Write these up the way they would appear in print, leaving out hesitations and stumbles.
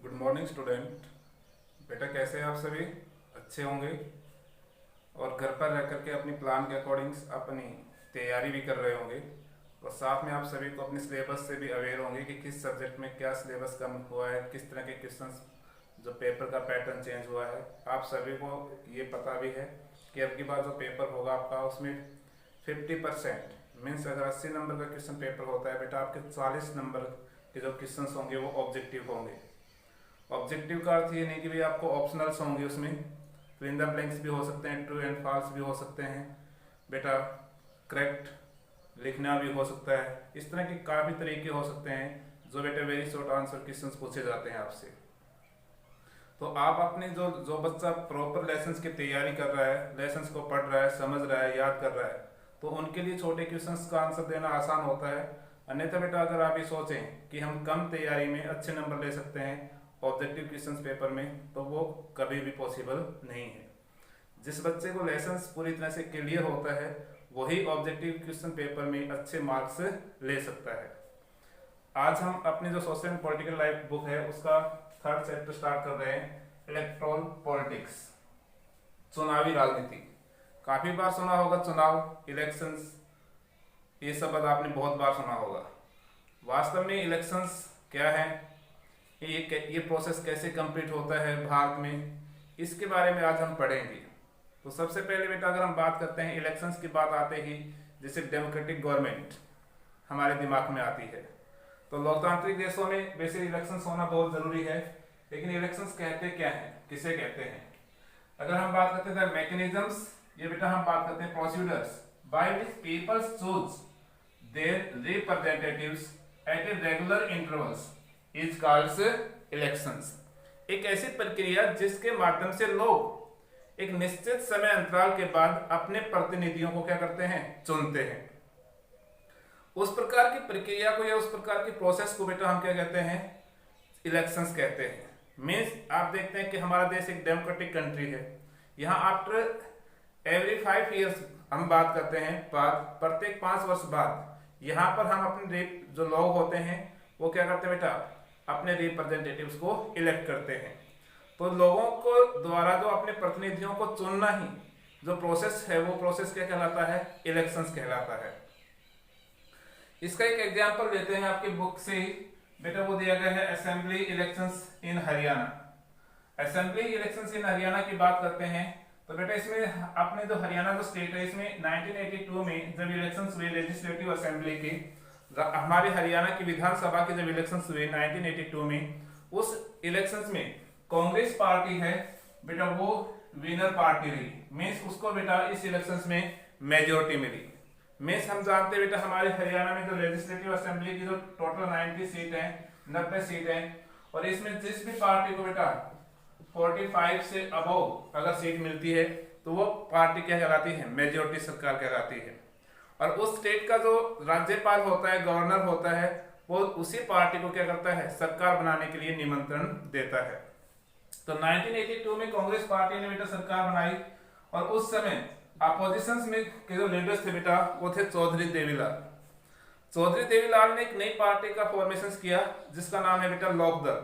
Good morning student. बेटा कैसे हैं आप सभी? अच्छे होंगे और घर पर रह करके अपनी प्लान के अकॉर्डिंग अपनी तैयारी भी कर रहे होंगे और साथ में आप सभी को अपने सिलेबस से भी अवेयर होंगे कि किस सब्जेक्ट में क्या सिलेबस कम हुआ है, किस तरह के क्वेश्चंस जो पेपर का पैटर्न चेंज हुआ है। आप सभी को ये पता भी है कि अब की बार जो पेपर होगा आपका उसमें 50% मीन्स अगर 80 नंबर का क्वेश्चन पेपर होता है बेटा, आपके 40 नंबर के जो क्वेश्चन होंगे वो ऑब्जेक्टिव होंगे। ऑब्जेक्टिव का अर्थ ये नहीं कि भाई आपको ऑप्शनल्स होंगे, उसमें फिल इन द ब्लैंक्स भी हो सकते हैं, ट्रू एंड फॉल्स भी हो सकते हैं बेटा, करेक्ट लिखना भी हो सकता है। इस तरह के काफ़ी तरीके हो सकते हैं जो बेटा वेरी शॉर्ट आंसर क्वेश्चंस पूछे जाते हैं आपसे। तो आप अपने जो बच्चा प्रॉपर लेसन्स की तैयारी कर रहा है, लेसन्स को पढ़ रहा है, समझ रहा है, याद कर रहा है, तो उनके लिए छोटे क्वेश्चंस का आंसर देना आसान होता है। अन्यथा बेटा अगर आप ये सोचें कि हम कम तैयारी में अच्छे नंबर ले सकते हैं ऑब्जेक्टिव क्वेश्चंस पेपर में, तो वो कभी भी पॉसिबल नहीं है। जिस बच्चे को लेसन्स पूरी तरह से क्लियर होता है वही ऑब्जेक्टिव क्वेश्चन पेपर में अच्छे मार्क्स ले सकता है। आज हम अपनी जो social and political life book है उसका 3rd चैप्टर स्टार्ट कर रहे हैं, इलेक्टोरल पॉलिटिक्स, चुनावी राजनीति। काफी बार सुना होगा चुनाव, इलेक्शंस, ये शब्द आपने बहुत बार सुना होगा। वास्तव में इलेक्शंस क्या है, ये प्रोसेस कैसे कंप्लीट होता है भारत में, इसके बारे में आज हम पढ़ेंगे। तो सबसे पहले बेटा अगर हम बात करते हैं इलेक्शंस की बात आते ही जैसे डेमोक्रेटिक गवर्नमेंट हमारे दिमाग में आती है। तो लोकतांत्रिक देशों में वैसे इलेक्शंस होना बहुत जरूरी है, लेकिन इलेक्शंस कहते क्या हैं, किसे कहते हैं? अगर हम बात करते हैं मैकेनिज्म्स, ये बेटा हम बात करते हैं procedures by which people choose their representatives at a regular intervals is called elections. एक ऐसी प्रक्रिया जिसके माध्यम से लोग एक निश्चित समय अंतराल के बाद अपने प्रतिनिधियों को क्या करते हैं, चुनते हैं। उस प्रकार की प्रक्रिया को या उस प्रकार की प्रोसेस को बेटा हम क्या कहते हैं, इलेक्शंस कहते हैं। मीन्स आप देखते हैं कि हमारा देश एक डेमोक्रेटिक कंट्री है। यहाँ आफ्टर एवरी 5 ईयर्स हम बात करते हैं, प्रत्येक 5 वर्ष बाद यहाँ पर हम अपने जो लोग होते हैं वो क्या करते हैं बेटा, अपने रिप्रेजेंटेटिव्स को इलेक्ट करते हैं। तो लोगों को द्वारा जो अपने प्रतिनिधियों को चुनना ही जो प्रोसेस है वो प्रोसेस क्या कहलाता है, इलेक्शंस कहलाता है। इसका एक एग्जांपल लेते हैं आपकी बुक से ही बेटा, वो दिया गया है assembly elections in Haryana. Assembly elections in Haryana की बात करते हैं तो बेटा इसमें अपने जो हरियाणा जो स्टेट है इसमें 1982 में जब इलेक्शंस हुए लेजिस्लेटिव असेंबली के, हमारे हरियाणा की विधानसभा के जब इलेक्शंस हुए 1982 में, उस इलेक्शंस में कांग्रेस पार्टी है बेटा वो विनर पार्टी रही। मीन्स उसको बेटा इस इलेक्शंस में मेजोरिटी मिली। मीन्स हम जानते हैं बेटा हमारे हरियाणा में जो लेजिस्लेटिव असेंबली की जो टोटल 90 सीट है, 90 सीट है, और इसमें जिस भी पार्टी को बेटा 45 से अबव अगर सीट मिलती है तो वो पार्टी क्या कहलाती है, मेजोरिटी सरकार कहलाती है। और उस स्टेट का जो राज्यपाल होता है, गवर्नर होता है, वो उसी पार्टी को क्या करता है, सरकार बनाने के लिए निमंत्रण देता है। तो 1982 में कांग्रेस पार्टी ने बेटा सरकार बनाई और उस समय अपोजिशन में के जो लीडर्स थे बेटा वो थे चौधरी देवीलाल। चौधरी देवीलाल ने एक नई पार्टी का फॉर्मेशन किया जिसका नाम है बेटा लोकदल,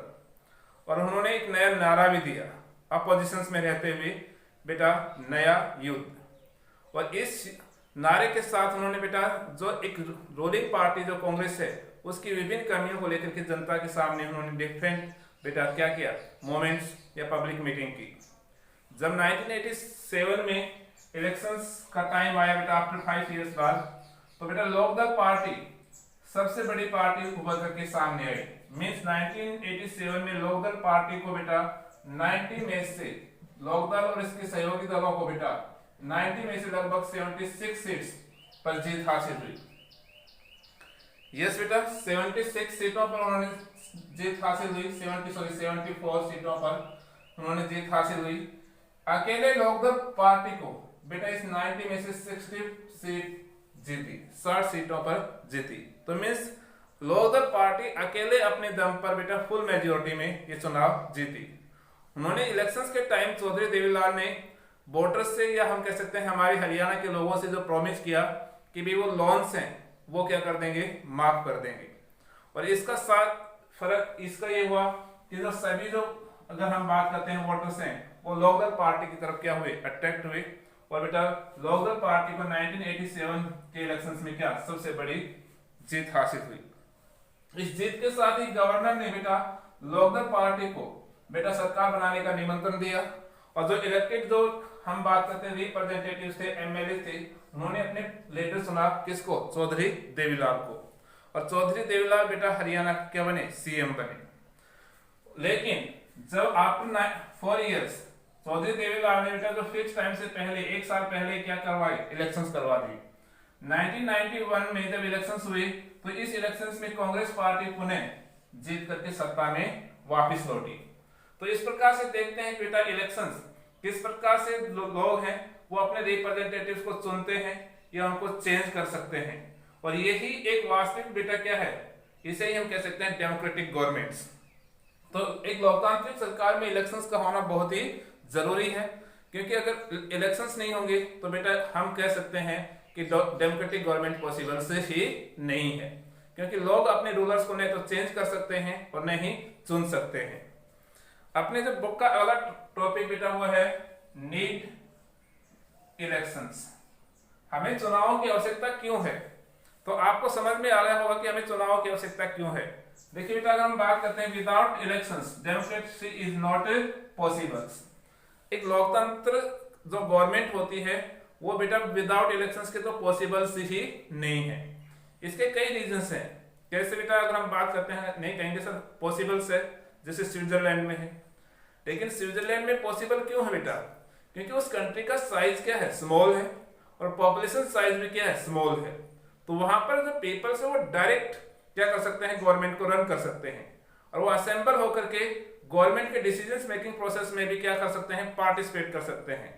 और उन्होंने एक नया नारा भी दिया अपोजिशन में रहते हुए बेटा, नया युद्ध। और इस नारे के साथ उन्होंने बेटा जो एक रूलिंग पार्टी जो कांग्रेस है उसकी विभिन्न कमियों को लेकर के जनता के सामने उन्होंने डिफरेंट बेटा क्या किया, मोमेंट्स या पब्लिक मीटिंग की। जब 1987 में इलेक्शंस का टाइम आया बेटा आफ्टर 5 इयर्स बाद, तो बेटा लोकदल पार्टी सबसे बड़ी पार्टी उभर करके सामने आई। मीन्स 1987 में लोकदल पार्टी को बेटा 90 में से, लोकदल और इसके सहयोगी दलों को बेटा 90 में से लगभग 76 सीट्स पर जीत हासिल हुई। यस बेटा 76 सीटों पर उन्होंने जीत हासिल हुई, 74 सीटों पर उन्होंने जीत हासिल हुई। अकेले लोकदल पार्टी को बेटा इस 90 में से 60 सीट जीती, 60 सीटों पर जीती। तो मीन्स लोकदल पार्टी अकेले अपने दम पर बेटा फुल मेजोरिटी में ये चुनाव जीती। उन्होंने इलेक्शंस के टाइम चौधरी देवीलाल ने वोटर्स से, या हम कह सकते हैं हमारे हरियाणा के लोगों से जो प्रॉमिस किया कि भी वो लोन्स हैं वो क्या कर देंगे, माफ कर देंगे। और इसका साथ फर्क इसका ये हुआ कि जो सभी जो अगर हम बात करते हैं वोटर्स हैं वो लोकदल पार्टी की तरफ क्या हुए, अट्रैक्ट हुए। और बेटा लोकदल पार्टी को 1987 के इलेक्शंस में क्या सबसे बड़ी जीत हासिल हुई। इस जीत के साथ ही गवर्नर ने बेटा लोकदल पार्टी को बेटा सरकार बनाने का निमंत्रण दिया। और जो इलेक्टेड जो हम बात करते हैं रिप्रेजेंटेटिव थे, एमएलए थे, उन्होंने अपने लेटर सुना किसको, चौधरी देवीलाल को। और चौधरी देवीलाल बेटा हरियाणा के क्या बने, सीएम बने। लेकिन जब आफ्टर 4 इयर्स चौधरी देवीलाल ने बेटा जो फिक्स टाइम से पहले 1 साल पहले क्या करवाए, इलेक्शंस करवा दिए। 1991 में जब इलेक्शंस हुए तो इस इलेक्शंस में कांग्रेस पार्टी पुनः जीत करके सत्ता में वापस लौटी। तो इस प्रकार से देखते हैं कि बेटा इलेक्शंस किस प्रकार से लोग हैं वो अपने रिप्रेजेंटेटिव्स को चुनते हैं या उनको चेंज कर सकते हैं। और यही एक वास्तविक बेटा क्या है, इसे ही हम कह सकते हैं डेमोक्रेटिक गवर्नमेंट्स। तो एक लोकतांत्रिक सरकार में इलेक्शंस का होना बहुत ही जरूरी है, क्योंकि अगर इलेक्शंस नहीं होंगे तो बेटा हम कह सकते हैं कि डेमोक्रेटिक गवर्नमेंट पॉसिबल से ही नहीं है, क्योंकि लोग अपने रूलर्स को नहीं तो चेंज कर सकते हैं और नहीं चुन सकते हैं। अपने जो बुक का अगला टॉपिक बेटा हुआ है नीड इलेक्शंस। हमें चुनावों की आवश्यकता क्यों है, तो आपको समझ में आ रहा होगा कि हमें चुनावों की आवश्यकता क्यों है। देखिए बेटा अगर हम बात करते हैं without elections democracy is not possible. एक लोकतंत्र जो गवर्नमेंट होती है वो बेटा विदाउट इलेक्शंस के तो पॉसिबल ही नहीं है। इसके कई रीजंस हैं। कैसे बेटा अगर हम बात करते हैं, नहीं कहेंगे सर पॉसिबल है, जैसे स्विट्जरलैंड में है। लेकिन स्विट्जरलैंड में पॉसिबल क्यों है बेटा, क्योंकि उस कंट्री का साइज क्या है, स्मॉल है, और पॉपुलेशन साइज भी क्या है, स्मॉल है। तो वहां पर जो पीपल्स है वो डायरेक्ट क्या कर सकते हैं, गवर्नमेंट को रन कर सकते हैं, और वो असेंबल होकर के गवर्नमेंट के डिसीजन मेकिंग प्रोसेस में भी क्या कर सकते हैं, पार्टिसिपेट कर सकते हैं।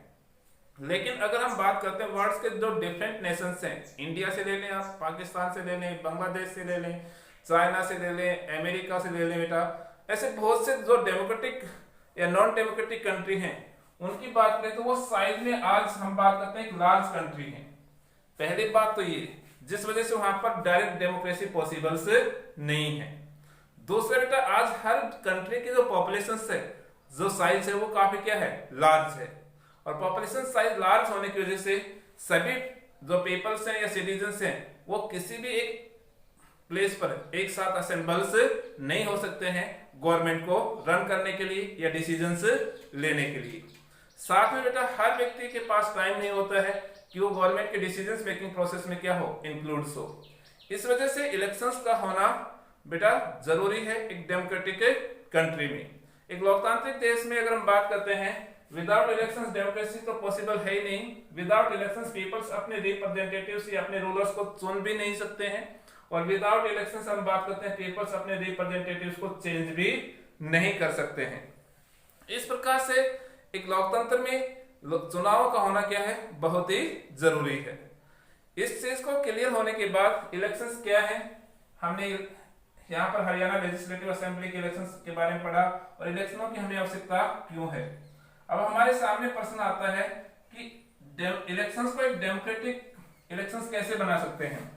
लेकिन अगर हम बात करते हैं वर्ल्ड के जो डिफरेंट नेशंस हैं, इंडिया से ले लें आप, पाकिस्तान से ले लें, बांग्लादेश से ले लें, चाइना से ले लें, अमेरिका से ले लें बेटा, ऐसे बहुत से जो डेमोक्रेटिक या नॉन डेमोक्रेटिक कंट्री हैं उनकी बात करें तो वो साइज में आज हम बात करते हैं एक लार्ज कंट्री है। पहली बात तो ये जिस वजह से वहां पर डायरेक्ट डेमोक्रेसी पॉसिबल से नहीं है। दूसरा बेटा आज हर कंट्री की जो पॉपुलेशन है, जो साइज है वो काफी क्या है, लार्ज है। और पॉपुलेशन साइज लार्ज होने की वजह से सभी जो पीपल्स हैं या सिटीजन्स हैं वो किसी भी एक प्लेस पर एक साथ असेंबल्स नहीं हो सकते हैं गवर्नमेंट को रन करने के लिए या डिसीजंस लेने के लिए। साथ में बेटा हर व्यक्ति के पास टाइम नहीं होता है कि वो गवर्नमेंट के डिसीजंस मेकिंग प्रोसेस में क्या हो, इंक्लूड्स हो। इस वजह से इलेक्शंस का होना बेटा जरूरी है एक डेमोक्रेटिक कंट्री में। एक लोकतांत्रिक देश में अगर हम बात करते हैं विदाउट इलेक्शंस डेमोक्रेसी तो पॉसिबल है ही नहीं। विदाउट इलेक्शंस पीपल्स अपने रिप्रेजेंटेटिव्स या अपने रूलर्स को चुन भी नहीं सकते हैं, और विदाउट इलेक्शंस हम बात करते हैं पीपल्स अपने रिप्रेजेंटेटिव्स को चेंज भी नहीं कर सकते हैं। इस प्रकार से एक लोकतंत्र में चुनाव का होना क्या है, बहुत ही जरूरी है। इस चीज को क्लियर होने के बाद इलेक्शंस क्या है, हमने यहाँ पर हरियाणा लेजिस्लेटिव असेंबली के इलेक्शंस के बारे में पढ़ा और इलेक्शनों की हमें आवश्यकता क्यों है। अब हमारे सामने प्रश्न आता है कि इलेक्शंस को एक डेमोक्रेटिक इलेक्शंस कैसे बना सकते हैं।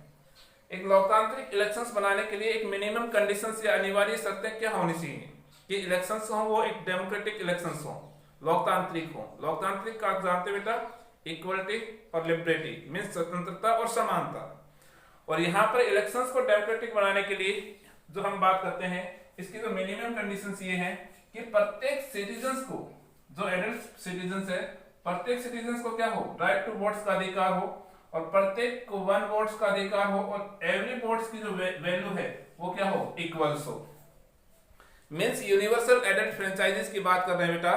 एक लोकतांत्रिक इलेक्शंस बनाने के लिए एक मिनिमम कंडीशंस या अनिवार्य शर्तें क्या होनी चाहिए कि इलेक्शंस हो वो एक डेमोक्रेटिक इलेक्शंस हो, लोकतांत्रिक हो। लोकतांत्रिक का आप जानते बेटा इक्वलिटी और लिबर्टी मींस स्वतंत्रता और समानता। और यहाँ पर इलेक्शंस को डेमोक्रेटिक बनाने के लिए जो हम बात करते हैं इसकी जो मिनिमम कंडीशंस ये हैं कि प्रत्येक सिटीजन्स को, जो एडल्ट सिटीजन्स है, प्रत्येक सिटीजन्स को क्या हो, राइट टू वोट्स का अधिकार हो, और प्रत्येक को 1 वोट्स का अधिकार हो, और एवरी वोट्स की जो वैल्यू है वो क्या हो, इक्वल्स हो। मींस यूनिवर्सल एडल्ट फ्रेंचाइजेस की बात कर रहे हैं बेटा,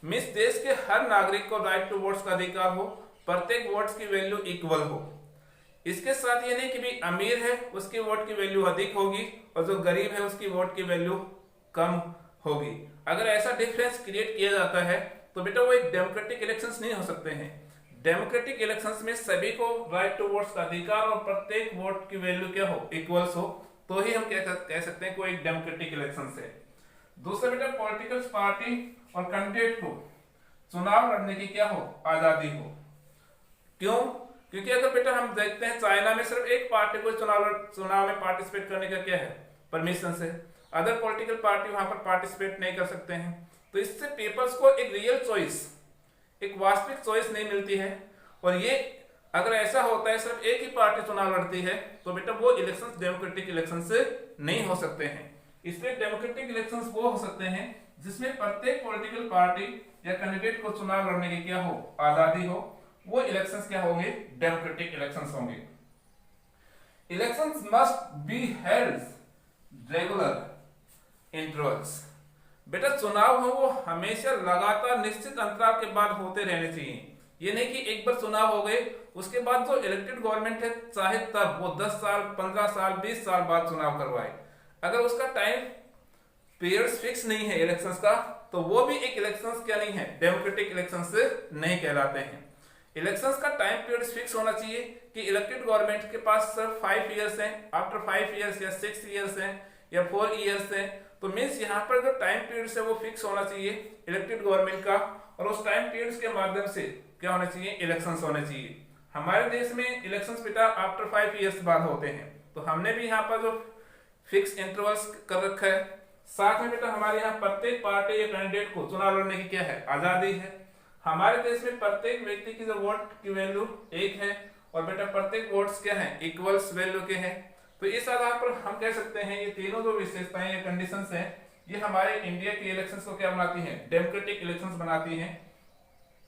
मींस देश के हर नागरिक को राइट टू वोट्स का अधिकार हो, प्रत्येक वोट्स की वैल्यू इक्वल हो। इसके साथ ये नहीं कि भी अमीर है उसकी वोट की वैल्यू अधिक होगी और जो गरीब है उसकी वोट की वैल्यू कम होगी। अगर ऐसा डिफरेंस क्रिएट किया जाता है तो बेटा वो एक डेमोक्रेटिक इलेक्शंस नहीं हो सकते हैं। डेमोक्रेटिक इलेक्शंस में सभी को राइट टू वोट्स का अधिकार और प्रत्येक वोट की वैल्यू क्या हो, इक्वल्स हो, तो ही हम कह सकते हैं कोई एक डेमोक्रेटिक इलेक्शंस है। दूसरा बेटा पॉलिटिकल पार्टी और कैंडिडेट को चुनाव लड़ने की क्या हो, आजादी हो। क्यों? क्योंकि अगर बेटा हम देखते हैं चाइना में सिर्फ एक पार्टी को चुनाव में पार्टिसिपेट करने का क्या है, परमिशन है, अदर पॉलिटिकल पार्टी वहां पर पार्टिसिपेट नहीं कर सकते हैं। तो इससे पीपल्स को एक रियल चॉइस, एक वास्तविक चॉइस नहीं मिलती है। और ये अगर ऐसा होता है सिर्फ एक ही पार्टी चुनाव लड़ती है तो बेटा वो इलेक्शंस डेमोक्रेटिक इलेक्शन से नहीं हो सकते हैं। इसलिए डेमोक्रेटिक इलेक्शंस वो हो सकते हैं जिसमें प्रत्येक पॉलिटिकल पार्टी या कैंडिडेट को चुनाव लड़ने की क्या हो, आजादी हो। वो इलेक्शंस क्या होंगे, डेमोक्रेटिक इलेक्शंस होंगे। Elections must be held regular intervals. बेटा चुनाव हो वो हमेशा लगातार निश्चित अंतराल के बाद होते रहने चाहिए। ये नहीं कि एक बार चुनाव हो गए उसके बाद जो इलेक्टेड गवर्नमेंट है चाहे तब वो 10 साल 15 साल 20 साल बाद चुनाव करवाए, अगर उसका टाइम पीरियड्स फिक्स नहीं है इलेक्शंस का तो वो भी एक इलेक्शंस क्या नहीं है, डेमोक्रेटिक इलेक्शंस से नहीं कहलाते हैं। इलेक्शंस का टाइम पीरियड फिक्स होना चाहिए कि इलेक्टेड गवर्नमेंट के पास सिर्फ 5 इयर्स हैं, आफ्टर 5 इयर्स या 6 इयर्स हैं या 4 इयर्स हैं। तो मीन्स यहाँ पर जो टाइम पीरियड है वो फिक्स होना चाहिए इलेक्टेड गवर्नमेंट का, और उस टाइम पीरियड के माध्यम से क्या होना चाहिए, इलेक्शंस होने चाहिए। हमारे देश में इलेक्शंस बेटा आफ्टर 5 इयर्स बाद होते हैं, तो हमने भी यहाँ पर जो फिक्स इंटरवल्स कर रखा है। साथ में बेटा हमारे यहाँ प्रत्येक पार्टी या कैंडिडेट को चुनाव लड़ने की क्या है, आजादी है। हमारे देश में प्रत्येक व्यक्ति की जो वोट की वैल्यू एक है और बेटा प्रत्येक वोट्स क्या है, इक्वल्स वैल्यू के हैं। तो इस आधार पर हम कह सकते हैं ये तीनों जो विशेषताएं या कंडीशंस हैं ये हमारे इंडिया के इलेक्शंस को क्या बनाती हैं, डेमोक्रेटिक इलेक्शंस बनाती हैं।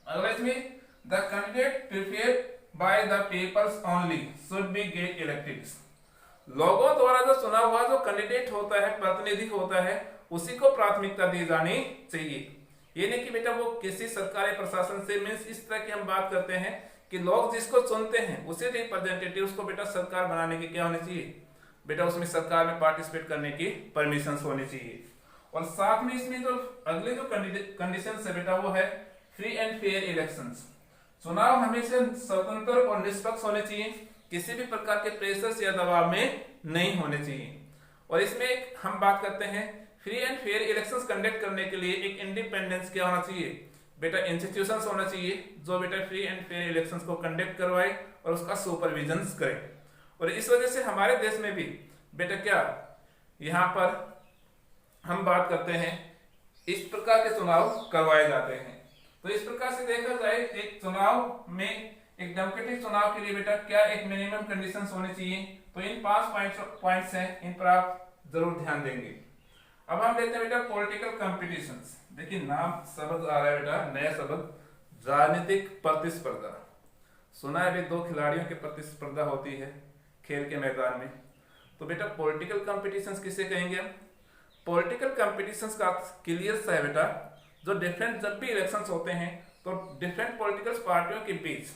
अगला इसमें the candidate preferred by the peoples only should be get elected. लोगों द्वारा जो चुना हुआ जो कैंडिडेट होता है, प्रतिनिधि होता है, उसी को प्राथमिकता दी जानी चाहिए। ये नहीं कि बेटा वो किसी सरकारी प्रशासन से, मीन्स इस तरह की हम बात करते हैं कि लोग जिसको चुनते हैं उसी रिप्रेजेंटेटिव्स को बेटा सरकार बनाने की क्या होनी चाहिए, बेटा उसमें सरकार में पार्टिसिपेट करने की परमिशन होनी चाहिए। और साथ में इसमें जो अगले जो कंडीशन है बेटा वो है फ्री एंड फेयर इलेक्शंस। चुनाव हमेशा स्वतंत्र और निष्पक्ष होने चाहिए, किसी भी प्रकार के प्रेशर या दबाव में नहीं होने चाहिए। और इसमें हम बात करते हैं free and fair elections conduct करने के लिए एक इंडिपेंडेंस क्या होना चाहिए, बेटा इंस्टीट्यूशंस होना चाहिए जो बेटा फ्री एंड फेयर इलेक्शंस को कंडक्ट करवाए और उसका सुपरविजन करे। और इस वजह से हमारे देश में भी बेटा क्या यहाँ पर हम बात करते हैं इस प्रकार के चुनाव करवाए जाते हैं। तो इस प्रकार से देखा जाए एक चुनाव में, एक डेमोक्रेटिक चुनाव के लिए बेटा क्या एक मिनिमम कंडीशंस होने चाहिए। तो इन 5 पॉइंट्स हैं, इन पर आप जरूर ध्यान देंगे। अब हम देखते हैं बेटा पॉलिटिकल कंपटीशंस। देखिए नाम शब्द आ रहा है बेटा, नया शब्द, राजनीतिक प्रतिस्पर्धा। सुना है भी 2 खिलाड़ियों की प्रतिस्पर्धा होती है खेल के मैदान में। तो बेटा पॉलिटिकल कंपटीशंस किसे कहेंगे हम, पॉलिटिकल कंपटीशंस का क्लियर सा है बेटा जो डिफरेंट, जब भी इलेक्शंस होते हैं तो डिफरेंट पॉलिटिकल पार्टियों के बीच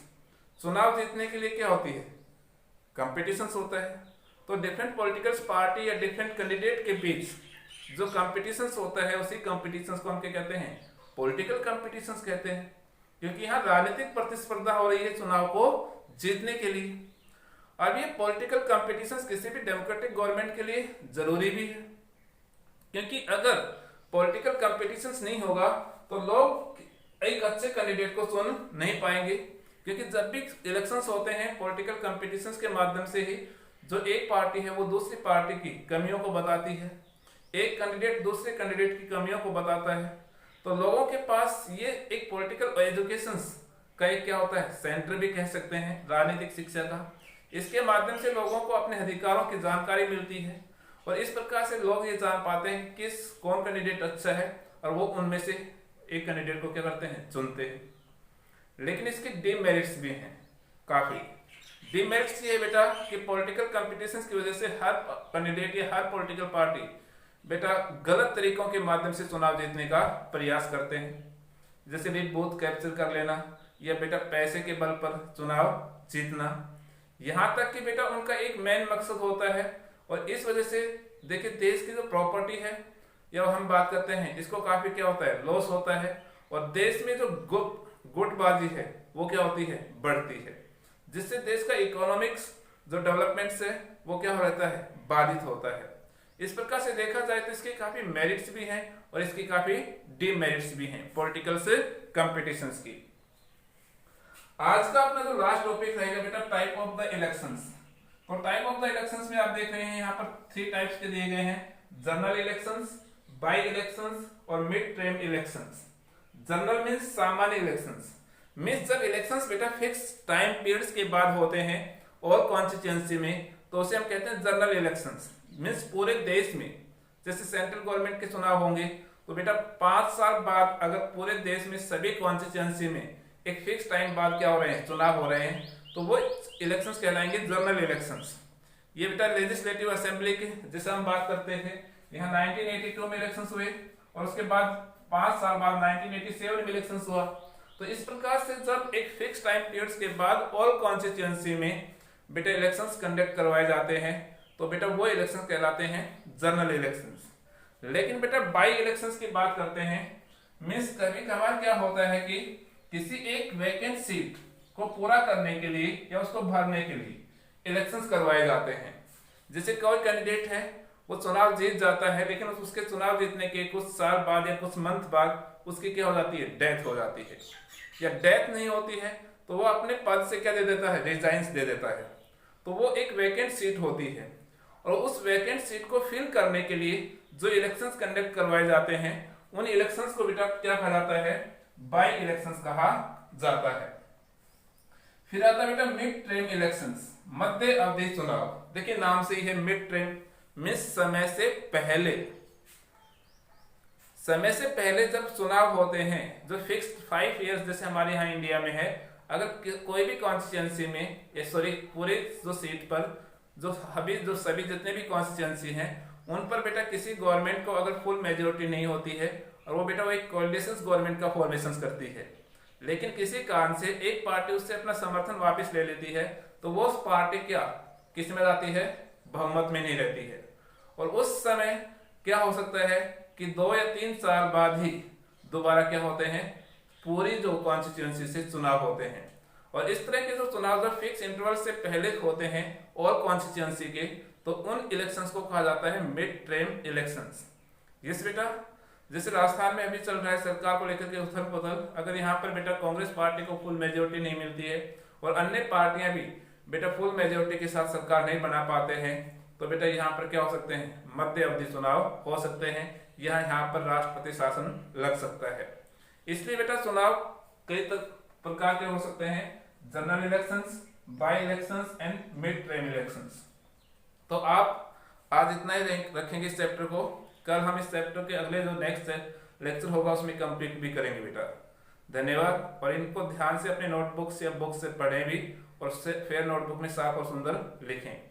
चुनाव जीतने के लिए क्या होती है, कंपटीशंस होता है। तो डिफरेंट पॉलिटिकल पार्टी या डिफरेंट कैंडिडेट के बीच जो कंपटीशंस होता है उसी कंपटीशंस को हम क्या कहते हैं, पॉलिटिकल कंपटीशंस कहते हैं, क्योंकि यहाँ राजनीतिक प्रतिस्पर्धा हो रही है चुनाव को जीतने के लिए। अब ये पॉलिटिकल कंपटीशंस किसी भी डेमोक्रेटिक गवर्नमेंट के लिए जरूरी भी है, क्योंकि अगर पॉलिटिकल कंपटीशंस नहीं होगा तो लोग एक अच्छे कैंडिडेट को चुन नहीं पाएंगे। क्योंकि जब भी इलेक्शंस होते हैं पॉलिटिकल कंपटीशंस के माध्यम से ही जो एक पार्टी है वो दूसरी पार्टी की कमियों को बताती है, एक कैंडिडेट दूसरे कैंडिडेट की कमियों को बताता है। तो लोगों के पास ये एक पॉलिटिकल एजुकेशन का एक क्या होता है, सेंटर भी कह सकते हैं, राजनीतिक शिक्षा का। इसके माध्यम से लोगों को अपने अधिकारों की जानकारी मिलती है और इस प्रकार से लोग ये जान पाते हैं किस कौन कैंडिडेट अच्छा है और वो उनमें से एक कैंडिडेट को क्या करते हैं, चुनते हैं। लेकिन इसके डिमेरिट्स भी हैं काफी। डिमेरिट्स ये है बेटा कि पॉलिटिकल कंपटीशंस की वजह से हर कैंडिडेट या हर पॉलिटिकल पार्टी बेटा गलत तरीकों के माध्यम से चुनाव जीतने का प्रयास करते हैं, जैसे भी बूथ कैप्चर कर लेना या बेटा पैसे के बल पर चुनाव जीतना। यहाँ तक कि बेटा उनका एक मेन मकसद होता है और इस वजह से देखिए देश की जो प्रॉपर्टी है या हम बात करते हैं इसको काफी क्या होता है, लॉस होता है। और देश में जो गुटबाजी है वो क्या होती है, बढ़ती है, जिससे देश का इकोनॉमिक्स जो डेवलपमेंट है वो क्या हो रहता है, बाधित होता है। इस प्रकार से देखा जाए तो इसके काफी मेरिट्स भी हैं और इसकी काफी डिमेरिट्स भी हैं पॉलिटिकल से कंपटीशंस की। आज का अपना जो लास्ट टॉपिक रहेगा बेटा टाइप ऑफ द इलेक्शंस। तो टाइप ऑफ द इलेक्शंस में आप देख रहे हैं यहाँ पर 3 टाइप्स के दिए गए हैं। जनरल इलेक्शंस, बाई इलेक्शंस और mid term elections. General means सामान्य इलेक्शंस, मीन्स जब इलेक्शंस बेटा फिक्स टाइम पीरियड्स के बाद होते हैं और कॉन्स्टिट्यूंसी में, तो उसे हम कहते हैं जनरल इलेक्शंस। मीन्स पूरे देश में जैसे सेंट्रल गवर्नमेंट के चुनाव होंगे तो बेटा 5 साल बाद अगर पूरे देश में सभी कॉन्स्टिट्यूंसी में एक फिक्स टाइम बाद क्या हो रहे हैं, चुनाव हो रहे हैं, तो वो इलेक्शंस कहलाएंगे जनरल इलेक्शंस। ये बेटा लेजिस्लेटिव असेंबली की जिसे हम बात करते थे, यहाँ 1982 में इलेक्शंस हुए और उसके बाद 5 साल बाद 1987 में इलेक्शंस हुआ। तो इस प्रकार से जब एक फिक्स टाइम पीरियड्स के बाद ऑल कॉन्स्टिट्यूंसी में बेटा इलेक्शंस कंडक्ट करवाए जाते हैं तो बेटा वो इलेक्शंस कहलाते हैं जनरल इलेक्शंस। लेकिन बेटा बाई इलेक्शंस की बात करते हैं, मींस कभी कभार क्या होता है कि किसी एक वैकेंट सीट को पूरा करने के लिए या उसको भरने के लिए इलेक्शंस करवाए जाते हैं। जैसे कोई कैंडिडेट है वो चुनाव जीत जाता है, लेकिन उसके चुनाव जीतने के कुछ साल बाद या कुछ मंथ बाद उसकी क्या हो जाती है, डेथ हो जाती है, या डेथ नहीं होती है तो वो अपने पद से क्या दे देता है, रिजाइंस दे देता है। तो वो एक वैकेंट सीट होती है और उस वैकेंट सीट को फिल करने के लिए जो इलेक्शंस कंडक्ट करवाए जाते हैं उन इलेक्शंस को बेटा क्या कहा जाता है, बाई इलेक्शंस कहा जाता है। फिर आता है बेटा मिड टर्म इलेक्शंस, मध्य अवधि चुनाव। देखिए नाम से ही है मिड टर्म, मींस समय से पहले। समय से पहले जब चुनाव होते हैं जो फिक्स्ड 5 इयर्स जैसे हमारे यहाँ इंडिया में है, अगर कोई भी कॉन्स्टिट्यूंसी में सॉरी पूरे जो सीट पर जो सभी जितने भी कॉन्स्टिट्यूंसी हैं उन पर बेटा किसी गवर्नमेंट को अगर फुल मेजोरिटी नहीं होती है और वो बेटा वो एक कोलिशन गवर्नमेंट का फॉर्मेशन करती है, लेकिन किसी कारण से एक पार्टी उससे अपना समर्थन वापस ले लेती है तो वो उस पार्टी क्या किस में जाती है, बहुमत में नहीं रहती है। और उस समय क्या हो सकता है कि 2 या 3 साल बाद ही दोबारा क्या होते हैं, पूरी जो कॉन्स्टिट्यूंसी से चुनाव होते हैं। और इस तरह के जो चुनाव जब फिक्स इंटरवल से पहले होते हैं और कॉन्स्टिट्यूंसी के, तो उन इलेक्शंस को कहा जाता है मिड टर्म इलेक्शंस। यस बेटा, जैसे राजस्थान में अभी चल रहा है सरकार को लेकर के उथल पुथल, अगर यहाँ पर बेटा कांग्रेस पार्टी को फुल मेजोरिटी नहीं मिलती है और अन्य पार्टियां भी बेटा फुल मेजोरिटी के साथ सरकार नहीं बना पाते हैं, तो बेटा यहाँ पर क्या हो सकते हैं, मध्य अवधि चुनाव हो सकते हैं, यहाँ पर राष्ट्रपति शासन लग सकता है। इसलिए बेटा चुनाव कई प्रकार के हो सकते हैं, general elections, by elections and mid term elections. तो आप आज इतना ही रखेंगे इस चैप्टर को, कल हम इस चैप्टर के अगले जो नेक्स्ट लेक्चर होगा उसमें कंप्लीट भी करेंगे बेटा। धन्यवाद। और इनको ध्यान से अपने नोटबुक से या बुक से पढ़ें भी और फिर नोटबुक में साफ और सुंदर लिखें।